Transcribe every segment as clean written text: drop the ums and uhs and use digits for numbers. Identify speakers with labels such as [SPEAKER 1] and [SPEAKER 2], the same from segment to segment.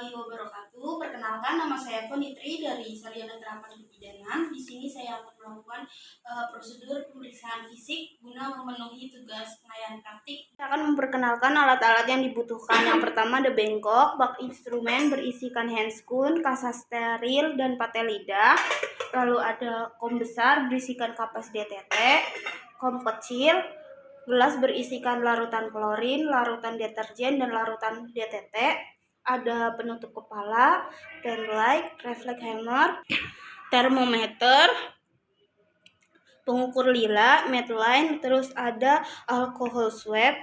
[SPEAKER 1] warahmatullahi wabarakatuh. Perkenalkan, nama saya Ponitri dari Sarjana Terapan Kebidanan. Di sini saya akan melakukan prosedur pemeriksaan fisik guna memenuhi tugas pengayaan praktik. Saya akan memperkenalkan alat-alat yang dibutuhkan. Yang pertama ada bengkok, bak instrumen berisikan handscoon, kasa steril, dan patel lidah. Lalu ada kom besar berisikan kapas DTT, kom kecil, gelas berisikan larutan klorin, larutan deterjen, dan larutan DTT. Ada penutup kepala, pen light, reflect hammer, termometer, pengukur lila, medline, terus ada alcohol swab,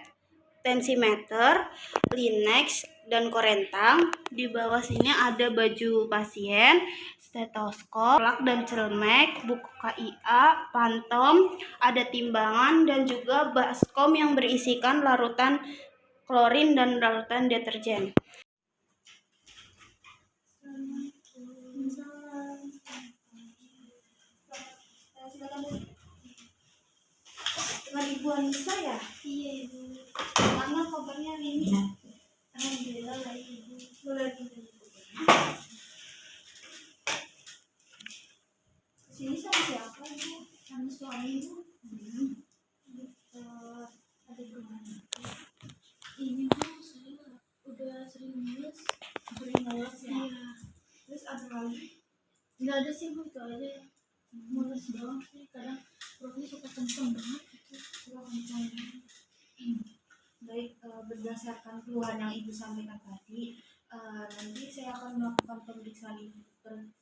[SPEAKER 1] tensimeter, Linex, dan korentang. Di bawah sini ada baju pasien, stetoskop, plak dan celemek, buku KIA, pantom, ada timbangan, dan juga baskom yang berisikan larutan klorin dan larutan deterjen. Dengan Ibu Anissa ya? Iya Ibu. Gimana kabarnya hari ini? Alhamdulillah baik Ibu. Lagi sini sama siapa Ibu? Sama suami Ibu. Ada di mana? Ini Bu, saya udah sering nulis. Ya? Iya. Terus ada lagi? Nggak ada sih Bu, itu aja ya. Mulus doang sih, kadang perutnya suka kenceng banget gitu. Baik, berdasarkan keluhan yang Ibu sampaikan tadi, nanti saya akan melakukan pemeriksaan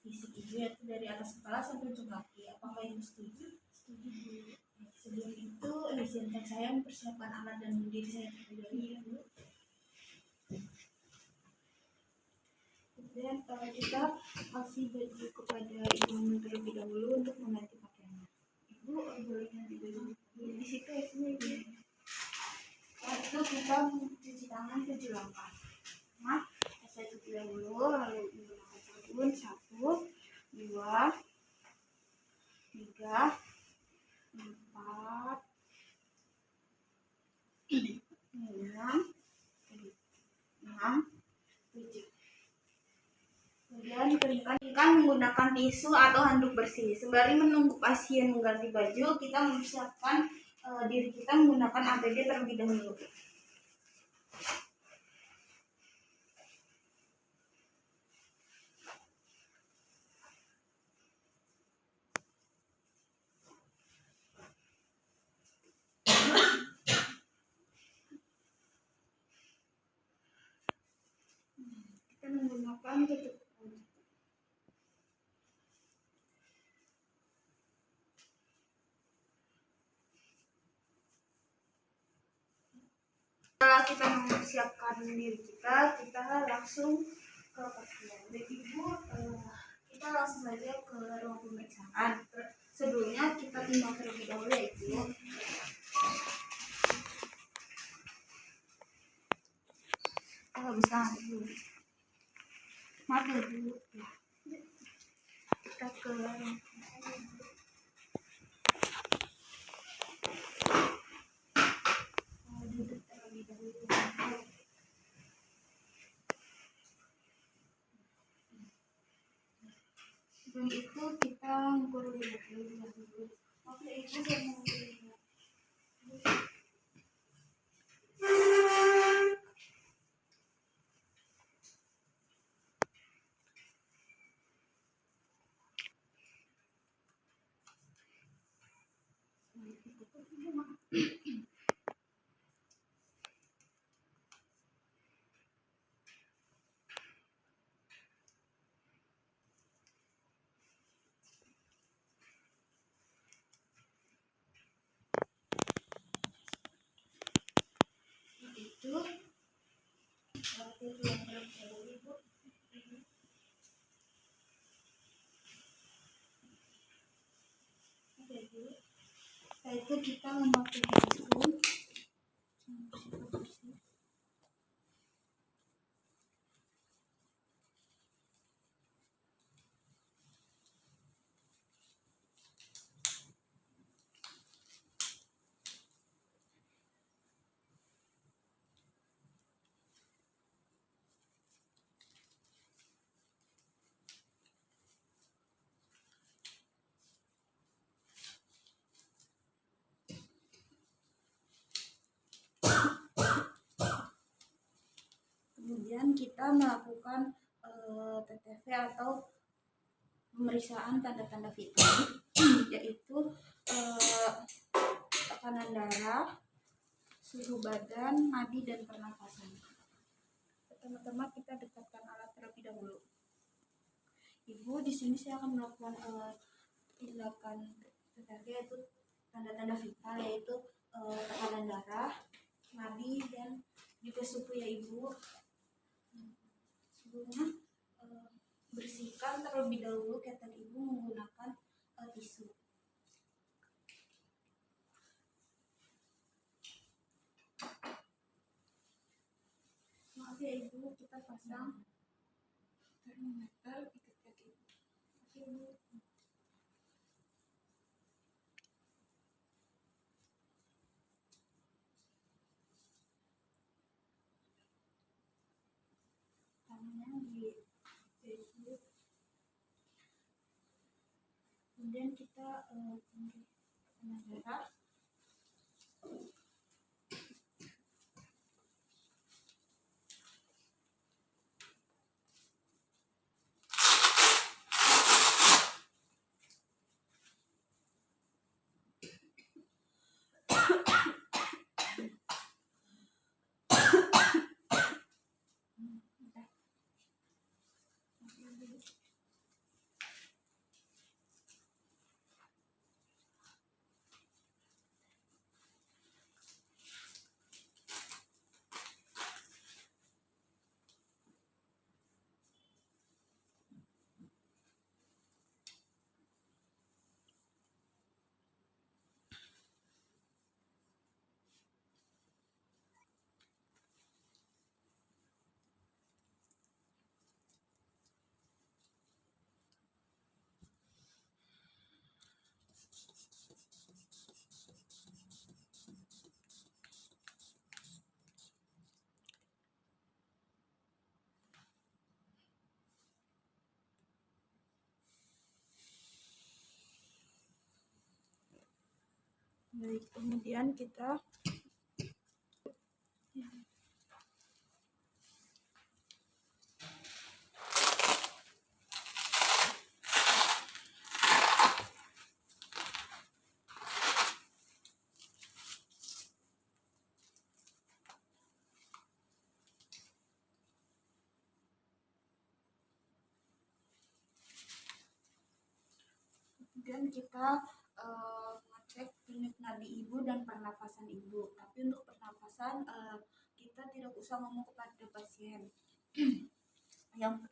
[SPEAKER 1] fisik Ibu yaitu dari atas kepala sampai ujung kaki. Apakah Ibu setuju? Setuju Bu. Sebelum itu, izinkan saya mempersiapkan alat dan diri saya terlebih dahulu. Kemudian kita kasih baju kepada Ibu terlebih dahulu untuk mengganti pakaiannya. Ibu boleh ganti baju di situ ya sini Ibu. Itu kita mencuci tangan 7 langkah. Nah, saya cuci dahulu, lalu menggunakan sabun 1, 2, 3, 4, 6, 7. Kemudian dikeringkan menggunakan tisu atau handuk bersih. Sembari menunggu pasien mengganti baju, kita mempersiapkan diri kita menggunakan APD terlebih dahulu. Kita menggunakan tutup. Setelah kita mempersiapkan diri kita langsung ke pasien. Jadi Ibu, kita langsung saja ke ruang pemeriksaan. Sebelumnya kita timbang terlebih dahulu ya Ibu. Kalau bisa dulu. Maaf ya dulu. Kita ke ruang duduk terlebih dahulu. Sebelum itu kita mengukur lidah dulu. Oke Ibu, saya mengukur lidah. Itu Ibu. Oke Bu. Setelah itu kita memakai handscoon. Kemudian kita melakukan TTV atau pemeriksaan tanda-tanda vital yaitu tekanan darah, suhu badan, nadi dan pernapasan. Pertama-tama kita dekatkan alat terlebih dahulu. Ibu, di sini saya akan melakukan tindakan TTV yaitu tanda-tanda vital yaitu tekanan darah, nadi dan juga suhu ya Ibu. Sebelumnya bersihkan terlebih dahulu ketel Ibu menggunakan tisu. Maaf ya Ibu, kita pasang termometer ikat kaki Ibu. Tangannya di Ibu. Kemudian kita tekanan darah. Baik, kemudian kita ngecek denyut nadi Ibu dan pernapasan Ibu. Tapi untuk pernapasan kita tidak usah ngomong kepada pasien. Yang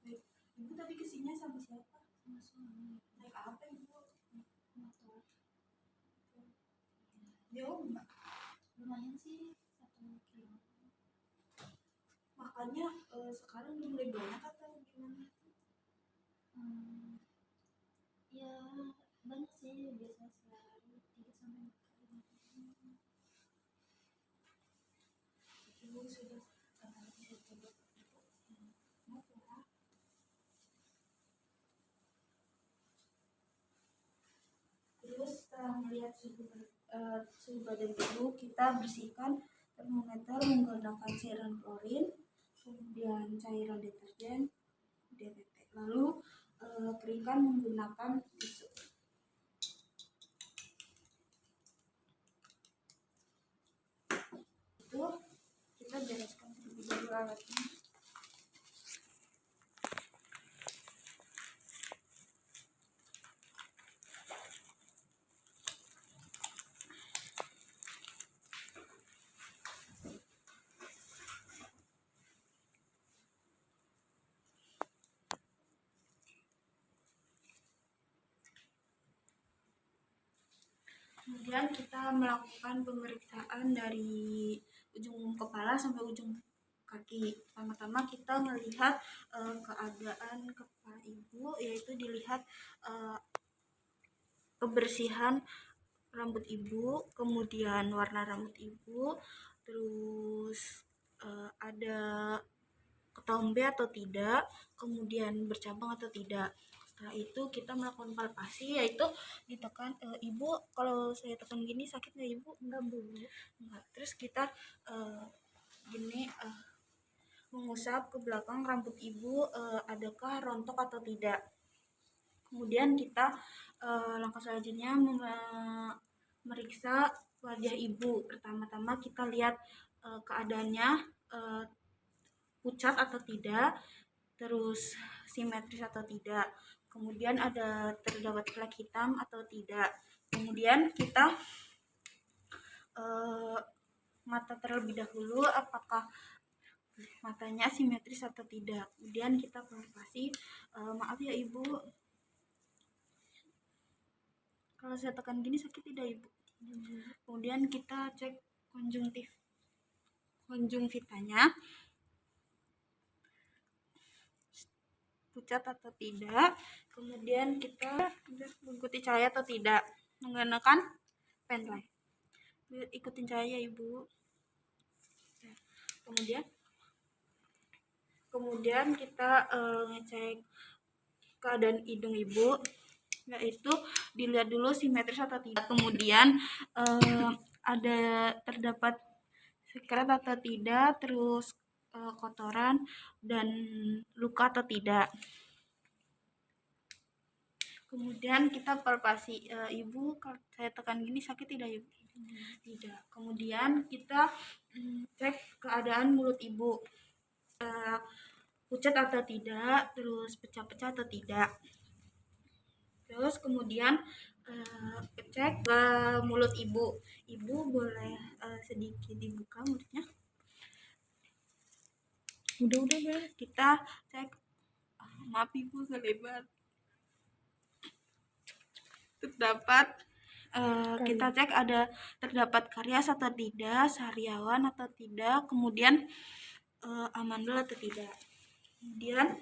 [SPEAKER 1] baik, Ibu tadi kesini sama siapa? Sama suami. Naik apa Ibu? Motor. Jauh nggak? Lumayan sih 1 kilo. Makanya sekarang udah mulai banyak atau gimana? Ya banyak sih, biasa sehari 3 sampai 4 kali. Ibu sudah bisa coba maaf ya. Terus setelah melihat suhu badan Ibu, kita bersihkan termometer menggunakan cairan klorin, kemudian cairan deterjen, DTT. Lalu keringkan menggunakan tisu. Itu kita bereskan terlebih dahulu alatnya. Kemudian kita melakukan pemeriksaan dari ujung kepala sampai ujung kaki. Pertama-tama kita melihat keadaan kepala Ibu, yaitu dilihat kebersihan rambut Ibu, kemudian warna rambut Ibu, terus ada ketombe atau tidak, kemudian bercabang atau tidak. Setelah itu kita melakukan palpasi, yaitu ditekan. Ibu, kalau saya tekan gini sakit nggak ibu?
[SPEAKER 2] Enggak, Bu.
[SPEAKER 1] Enggak. Terus kita gini mengusap ke belakang rambut ibu, adakah rontok atau tidak. Kemudian kita langkah selanjutnya meriksa wajah ibu. Pertama-tama kita lihat keadaannya pucat atau tidak, terus simetris atau tidak, kemudian ada terdapat flek hitam atau tidak. Kemudian kita mata terlebih dahulu, apakah matanya simetris atau tidak. Kemudian kita palpasi. Maaf ya ibu, kalau saya tekan gini sakit tidak ibu? Kemudian kita cek konjungtivitanya pucat atau tidak. Kemudian kita mengikuti cahaya atau tidak menggunakan penlight. Ikutin cahaya ibu. Kemudian kita ngecek keadaan hidung ibu, yaitu dilihat dulu simetris atau tidak. Kemudian ada terdapat sekret atau tidak, terus kotoran dan luka atau tidak. Kemudian kita palpasi. Ibu, kalau saya tekan gini sakit tidak ibu? Tidak. Kemudian kita cek keadaan mulut ibu, pucat atau tidak, terus pecah-pecah atau tidak. Terus kemudian cek ke mulut ibu. Ibu boleh sedikit dibuka mulutnya. Udah. Kita cek. Maaf ibu, selebar. Terdapat kita cek ada terdapat karies atau tidak, sariawan atau tidak, kemudian amandel atau tidak. Kemudian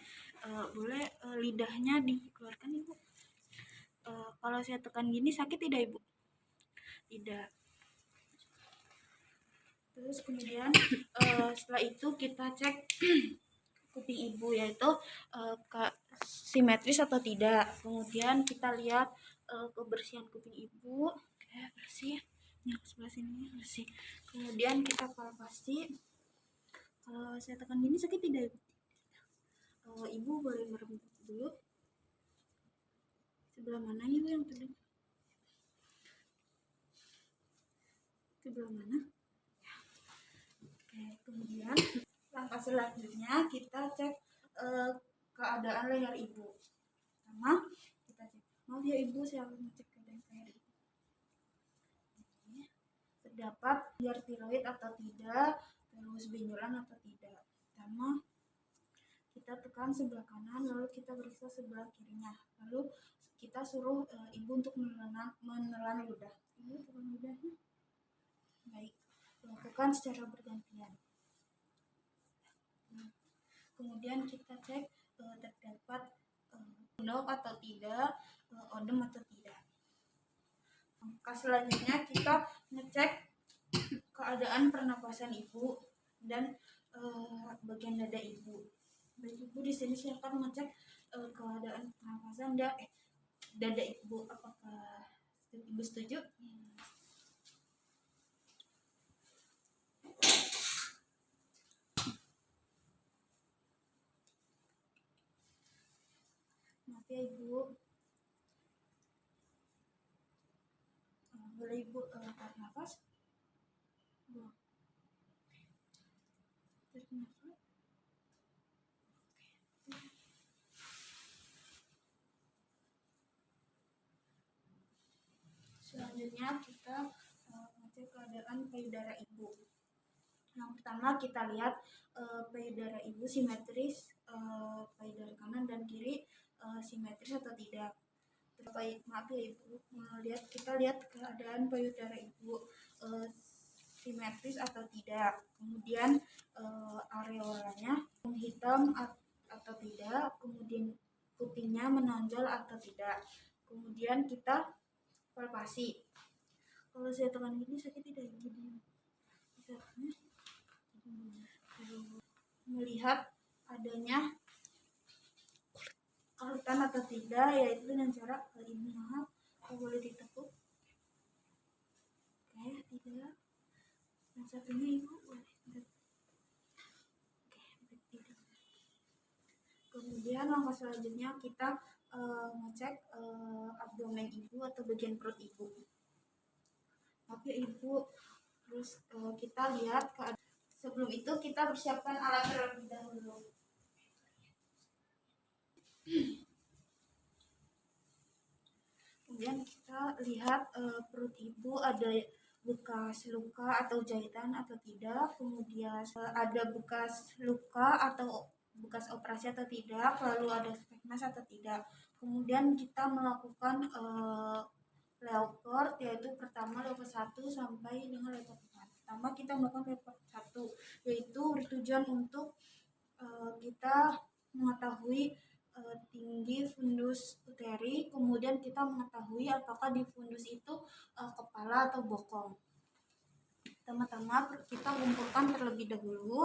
[SPEAKER 1] boleh lidahnya dikeluarkan ibu. Kalau saya tekan gini sakit tidak ibu? Tidak. Terus kemudian setelah itu kita cek kuping ibu, yaitu simetris atau tidak. Kemudian kita lihat kebersihan kuping ibu. Oke, bersih. Yang sebelah sini bersih. Kemudian kita palpasi. Kalau saya tekan gini sakit tidak ibu? Ibu boleh merem dulu. Sebelah mana ibu yang tadi? Sebelah mana? Oke, kemudian langkah selanjutnya kita cek keadaan leher ibu. Pertama kita cek. Maaf ya ibu, saya akan cek keadaan leher ibu. Terdapat tiroid atau tidak, terus benjolan atau tidak. Pertama kita tekan sebelah kanan, lalu kita periksa sebelah kirinya, lalu kita suruh ibu untuk menelan ludah. Ibu tekan ludahnya. Baik, lakukan secara bergantian. Kemudian kita cek terdapat endok atau tidak, odem atau tidak. Langkah selanjutnya kita ngecek keadaan pernapasan ibu dan bagian dada ibu. Baik ibu, di sini saya akan ngecek keadaan pernapasan dan dada ibu. Apakah ibu setuju? Maaf ya ibu. Boleh ibu tarik nafas. Tarik nafas. Selanjutnya kita ngecek keadaan payudara ibu. Yang pertama kita lihat payudara ibu simetris, payudara kanan dan kiri simetris atau tidak. Maaf ya ibu, kita lihat keadaan payudara ibu simetris atau tidak. Kemudian areolanya hitam atau tidak, kemudian kupingnya menonjol atau tidak. Kemudian kita palpasi. Kalau saya tekan gini sakit tidak gini? Melihat adanya kerutan atau tidak, yaitu dengan cara ini, maaf, boleh ditekuk. Oke, tidak. Yang satunya ibu boleh tidak. Oke, tidak. Kemudian langkah selanjutnya kita ngecek abdomen ibu atau bagian perut ibu. Oke ibu, terus kita lihat sebelum itu kita persiapkan alat terlebih dahulu. Kemudian kita lihat perut ibu ada bekas luka atau jahitan atau tidak, kemudian ada bekas luka atau bekas operasi atau tidak, lalu ada stigmas atau tidak. Kemudian kita melakukan leopard, yaitu pertama leopard 1 sampai dengan leopard 4. Pertama kita melakukan leopard 1, yaitu bertujuan untuk kita mengetahui tinggi fundus uteri, kemudian kita mengetahui apakah di fundus itu kepala atau bokong. Pertama-tama kita kumpulkan terlebih dahulu,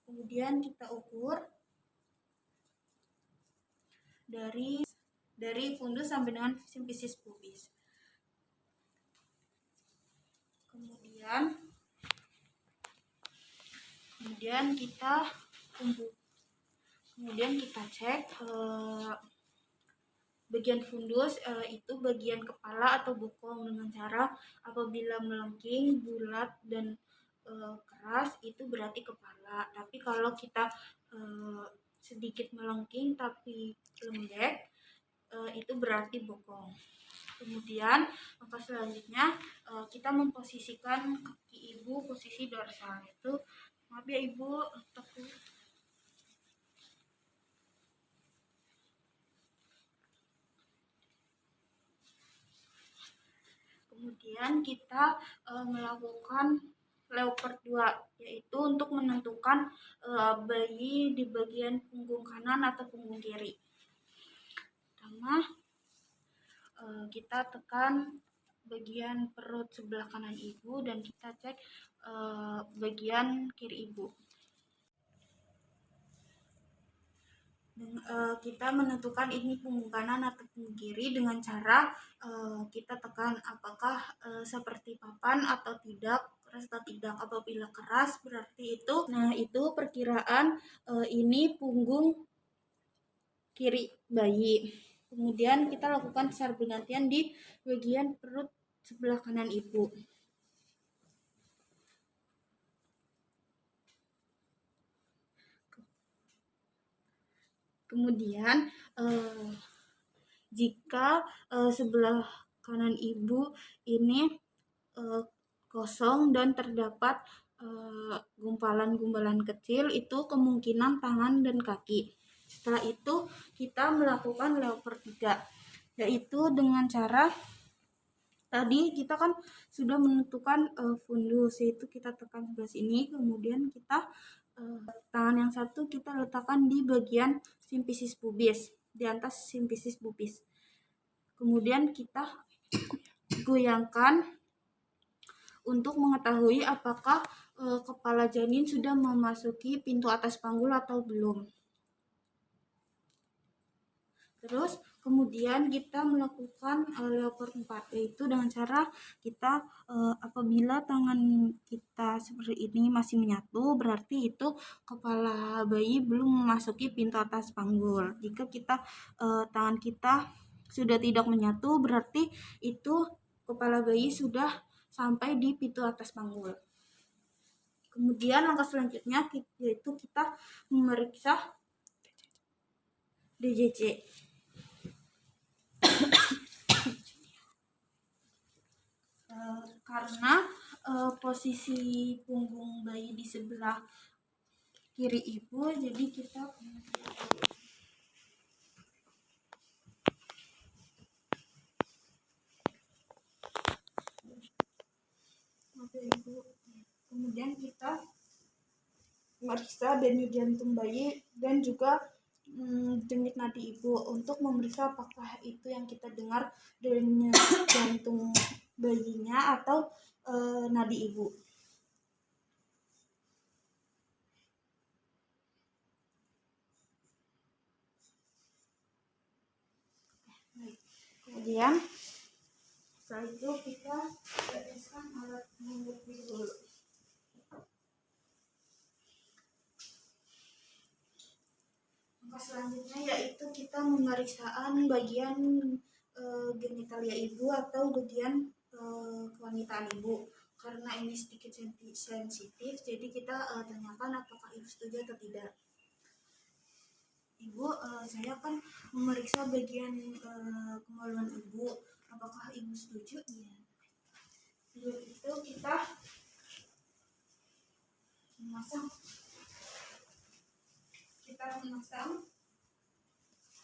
[SPEAKER 1] kemudian kita ukur dari fundus sampai dengan simfisis pubis. Kemudian kita cek bagian fundus itu bagian kepala atau bokong dengan cara apabila melengking, bulat dan keras itu berarti kepala. Tapi kalau kita sedikit melengking tapi lembek itu berarti bokong. Kemudian langkah selanjutnya kita memposisikan kaki ibu posisi dorsal, itu maaf ya ibu, tekuk. Kemudian kita melakukan leopard 2, yaitu untuk menentukan bayi di bagian punggung kanan atau punggung kiri. Pertama kita tekan bagian perut sebelah kanan ibu dan kita cek bagian kiri ibu. Kita menentukan ini punggung kanan atau punggung kiri dengan cara kita tekan apakah seperti papan atau tidak, keras atau tidak. Apabila keras berarti itu perkiraan ini punggung kiri bayi. Kemudian kita lakukan secara bergantian di bagian perut sebelah kanan ibu. Kemudian jika sebelah kanan ibu ini kosong dan terdapat gumpalan-gumpalan kecil, itu kemungkinan tangan dan kaki. Setelah itu kita melakukan leopard 3, yaitu dengan cara tadi kita kan sudah menentukan fundus, yaitu kita tekan sebelah sini, kemudian kita tangan yang satu kita letakkan di bagian simfisis pubis, di atas simfisis pubis. Kemudian kita goyangkan untuk mengetahui apakah kepala janin sudah memasuki pintu atas panggul atau belum. Terus kemudian kita melakukan leopard 4, yaitu dengan cara kita apabila tangan kita seperti ini masih menyatu, berarti itu kepala bayi belum memasuki pintu atas panggul. Jika tangan kita sudah tidak menyatu, berarti itu kepala bayi sudah sampai di pintu atas panggul. Kemudian langkah selanjutnya yaitu kita memeriksa DJJ. Karena posisi punggung bayi di sebelah kiri ibu, jadi kita kemudian kita memeriksa denyut jantung bayi dan juga denyut nadi ibu untuk memeriksa apakah itu yang kita dengar denyut jantung bayinya atau nadi ibu. Kemudian setelah itu kita bereskan alat pengukur dulu. Langkah selanjutnya yaitu kita pemeriksaan bagian genitalia ibu atau bagian kewanitaan ibu. Karena ini sedikit sensitif, jadi kita tanyakan apakah ibu setuju atau tidak. Ibu, saya akan memeriksa bagian kemaluan ibu. Apakah ibu setuju? Iya. Sebelum itu kita memasang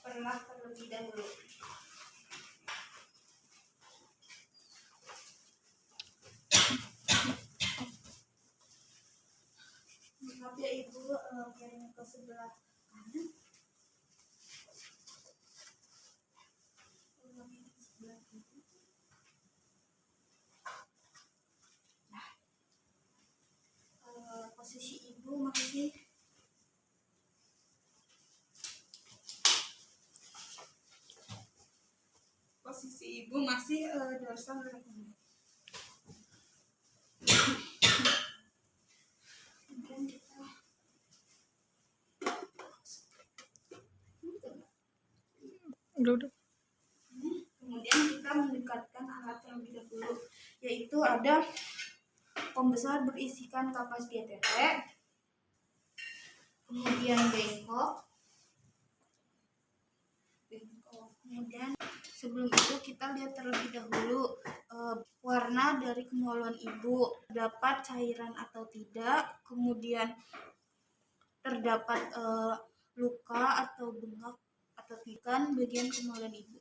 [SPEAKER 1] perlah terlebih dahulu. Maaf ya ibu, kayaknya ke sebelah kanan. Nah, posisi ibu masih dorsal rekomendasi. Kemudian kita mendekatkan alat terlebih dahulu, yaitu ada pembesar berisikan kapas GTT, kemudian bengkok. Kemudian sebelum itu kita lihat terlebih dahulu warna dari kemaluan ibu, terdapat cairan atau tidak, kemudian terdapat luka atau bengkak atau ikan bagian kemaluan ibu.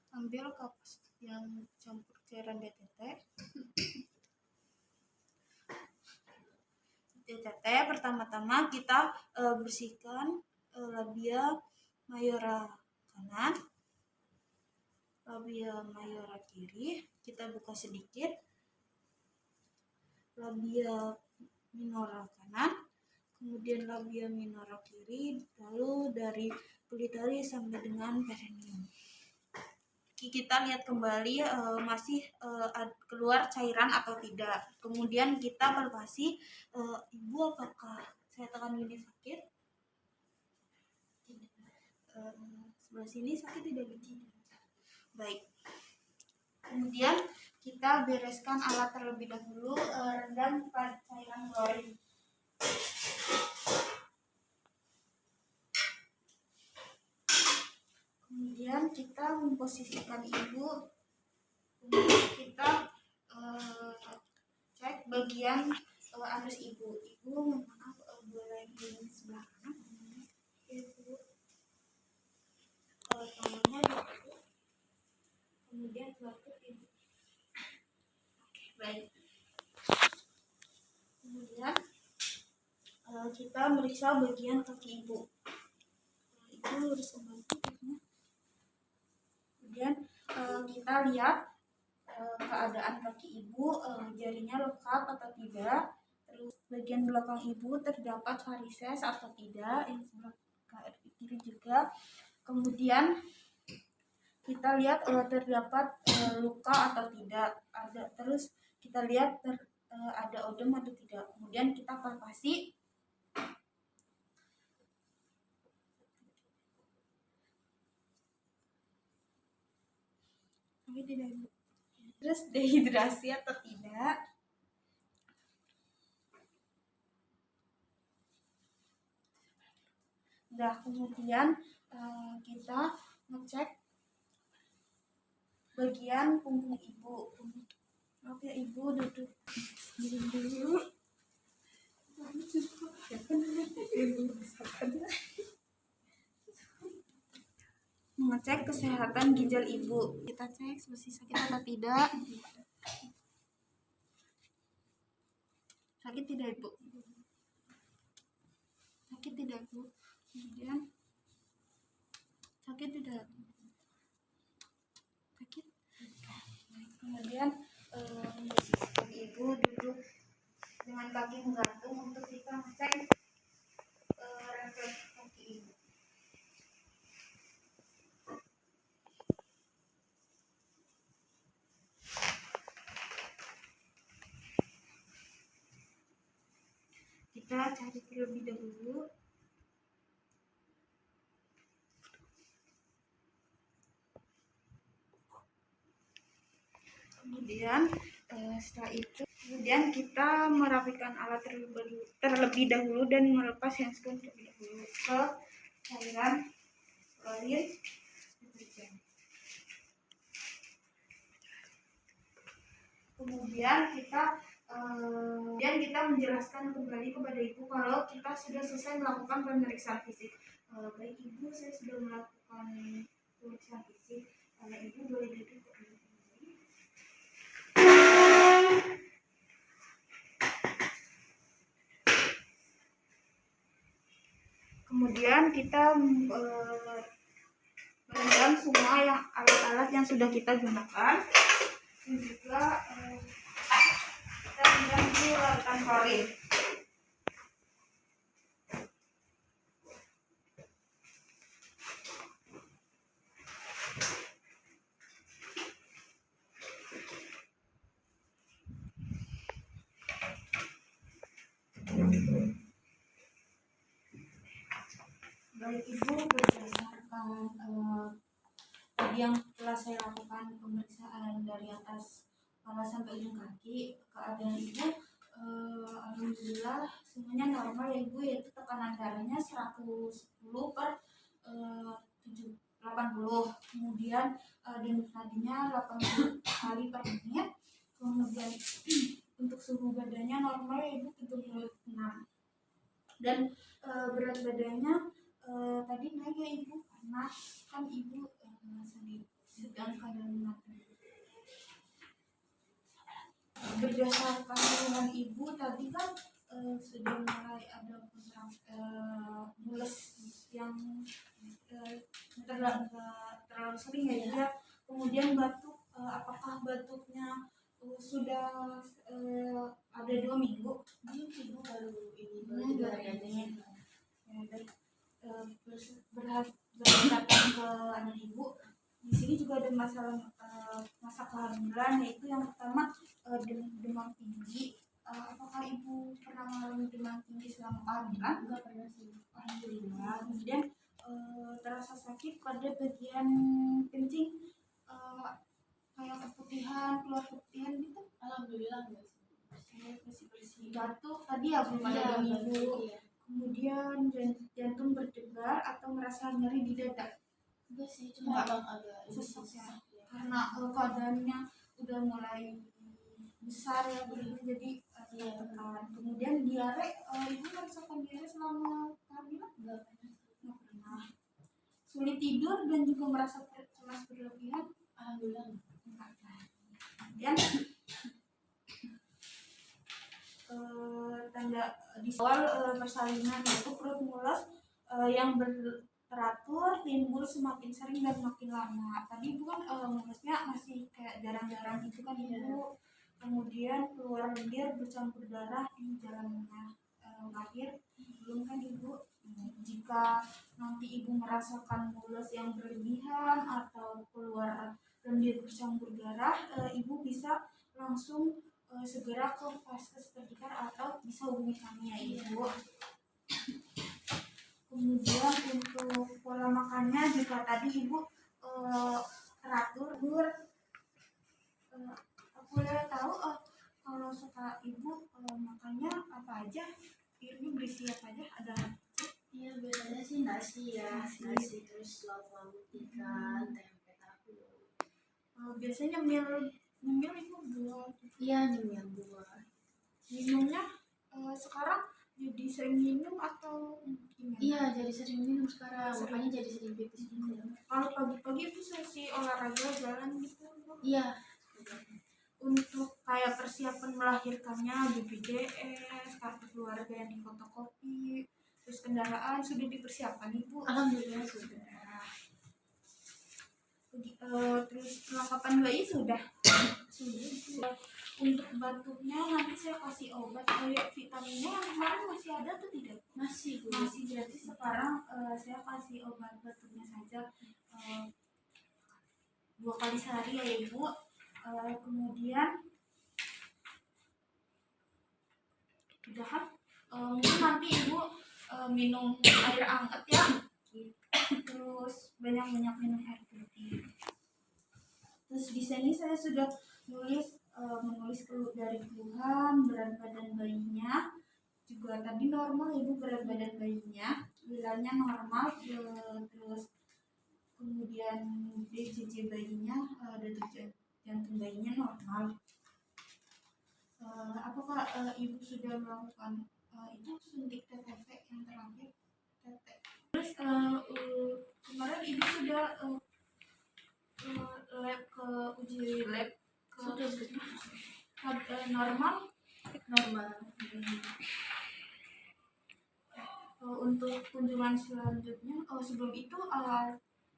[SPEAKER 1] Ambil kapas yang campur cairan DTT. Pertama-tama kita bersihkan labia mayora kanan, labia mayora kiri, kita buka sedikit, labia minora kanan, kemudian labia minora kiri, lalu dari pituitari sampai dengan perineum. Kita lihat kembali masih keluar cairan atau tidak. Kemudian kita palpasi, ibu apakah saya tekan ini sakit? Sebelah sini sakit tidak? Baik. Kemudian kita bereskan alat terlebih dahulu, rendam cairan klorin. Kemudian kita memposisikan ibu. Kemudian kita cek bagian anus ibu. Ibu, maaf, boleh di sebelah kanan. Ibu, tangannya gitu. Kemudian lutut ibu. Oke, baik. Kemudian kita meriksa bagian kaki ibu. Ibu lurus kembali. Kemudian kita lihat keadaan kaki ibu, jarinya lengkap atau tidak. Terus bagian belakang ibu terdapat varises atau tidak, yang sebelah kiri juga. Kemudian kita lihat terdapat luka atau tidak. Terus kita lihat ada odem atau tidak. Kemudian kita palpasi. Terus dehidrasi atau tidak. Nah, kemudian kita ngecek bagian punggung ibu. Maaf ya ibu, duduk dulu. Mengecek kesehatan ginjal ibu. Kita cek masih sakit atau tidak. Sakit tidak ibu? Sakit tidak ibu? Kemudian sakit tidak? Sakit. Kemudian memposisikan ibu duduk dengan kaki menggantung untuk kita ngecek refleks kaki ibu. saya cari terlebih dahulu. Kemudian setelah itu kita merapikan alat terlebih dahulu dan melepas handscreen terlebih dahulu ke cairan klorin deterjen. Kemudian kita menjelaskan kembali kepada ibu kalau kita sudah selesai melakukan pemeriksaan fisik. Baik ibu, saya sudah melakukan pemeriksaan fisik. Ibu boleh duduk. Kemudian kita merendam semua alat-alat yang sudah kita gunakan, dan juga kita rendam di larutan klorin. Baik ibu, berdasarkan tadi yang telah saya lakukan pemeriksaan dari atas kepala sampai ujung kaki, keadaan ibu alhamdulillah semuanya normal ya ibu, yaitu tekanan darahnya 110 per 80, kemudian denyut nadinya 80 kali per menit, kemudian untuk suhu badannya normal ya ibu 76, dan berat badannya tadi naik ya ibu karena kan ibu sedang keadaan matang. Berdasarkan keluhan ibu tadi kan sudah mulai ada mules yang terlalu sering ya ibu ya. Kemudian batuk, apakah batuknya sudah ada 2 minggu?
[SPEAKER 2] Ibu baru ini baru 3 hari aja.
[SPEAKER 1] Berdasarkan ke anak ibu, di sini juga ada masalah masa kehamilan, yaitu yang pertama demam tinggi. Apakah ibu pernah mengalami demam tinggi selama kehamilan?
[SPEAKER 2] Enggak pernah sih.
[SPEAKER 1] Alhamdulillah. Kemudian terasa sakit pada bagian kencing, kayak keputihan, keluar keputihan gitu?
[SPEAKER 2] Alhamdulillah enggak sih.
[SPEAKER 1] Bersih-bersih. Batuk tadi ya belum ada 2 minggu.
[SPEAKER 2] Iya.
[SPEAKER 1] Kemudian jantung berdebar atau merasa nyeri di dada?
[SPEAKER 2] Enggak sih, cuma abang agak
[SPEAKER 1] sesak ya, karena keadaannya udah mulai besar ya begitu, jadi tertekan. Kemudian diare, ibu merasakan diare selama kehamilan?
[SPEAKER 2] Enggak
[SPEAKER 1] pernah. Sulit tidur dan juga merasa cemas berlebihan?
[SPEAKER 2] Alhamdulillah
[SPEAKER 1] enggak. Kemudian tanda di awal persalinan itu perut mules yang teratur, timbul semakin sering dan makin lama. Tadi ibu kan mulesnya masih kayak jarang-jarang gitu kan ibu. Kemudian keluar lendir bercampur darah di jalan lahir, belum kan ibu? Jika nanti ibu merasakan mules yang berlebihan atau keluar lendir bercampur darah, ibu bisa langsung segera ke vaskes terdekat atau bisa hubungi kami ya ibu. Kemudian untuk pola makannya juga tadi ibu teratur. Aku boleh tahu kalau suka ibu makannya apa aja? Piringnya berisi apa aja? Ada?
[SPEAKER 2] Iya, biasanya sih nasi ya, nasi terus lauk ikan, tempe tahu.
[SPEAKER 1] Biasanya nyemil ibu buah.
[SPEAKER 2] Iya, nyemil buah.
[SPEAKER 1] Minumnya sekarang jadi sering minum atau gimana?
[SPEAKER 2] Iya, jadi sering minum sekarang, makanya jadi sering pipis juga.
[SPEAKER 1] Kalau pagi-pagi itu sesi olahraga jalan gitu?
[SPEAKER 2] Iya.
[SPEAKER 1] Untuk kayak persiapan melahirkannya, BPJS, kartu keluarga yang difotokopi, terus kendaraan sudah dipersiapkan ibu?
[SPEAKER 2] Alhamdulillah sudah.
[SPEAKER 1] Terus perlengkapan bayi sudah? Untuk batuknya nanti saya kasih obat, kayak vitaminnya yang kemarin masih ada atau tidak?
[SPEAKER 2] Masih Bu.
[SPEAKER 1] Masih, jadi sekarang saya kasih obat batuknya saja 2 kali sehari ya ibu. Kemudian udah kan Mungkin nanti ibu minum air hangat ya, terus banyak-banyak minum air putih. Terus di sini saya sudah menulis dari keluhan berat badan bayinya, juga tadi normal ibu berat badan bayinya, gulanya normal, terus kemudian DCC bayinya, detak jantung bayinya normal. Apakah ibu sudah melakukan itu suntik TTP yang terakhir? Terus kemarin ibu sudah lab ke uji lab ke normal. Untuk kunjungan selanjutnya, sebelum itu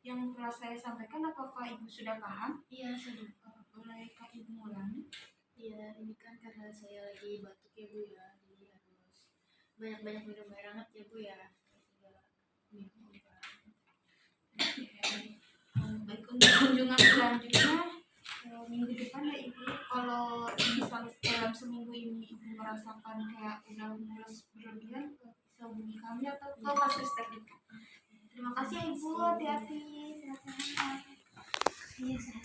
[SPEAKER 1] yang telah saya sampaikan, apakah ibu sudah paham?
[SPEAKER 2] Iya, sudah.
[SPEAKER 1] Boleh Kak ibu ulangi?
[SPEAKER 2] Iya, ini kan karena saya lagi batuk ya Bu ya, jadi harus banyak-banyak minum air hangat ya Bu ya. Minum obat.
[SPEAKER 1] Baik, untuk kunjungan selanjutnya minggu depan ya ibu, kalau misalnya dalam seminggu ini ibu merasakan kayak udah mulus berlebihan, bisa hubungi kami atau ke fasilitas terdekat. Terima kasih ya ibu, hati-hati, sehat-sehat.
[SPEAKER 2] Iya, saya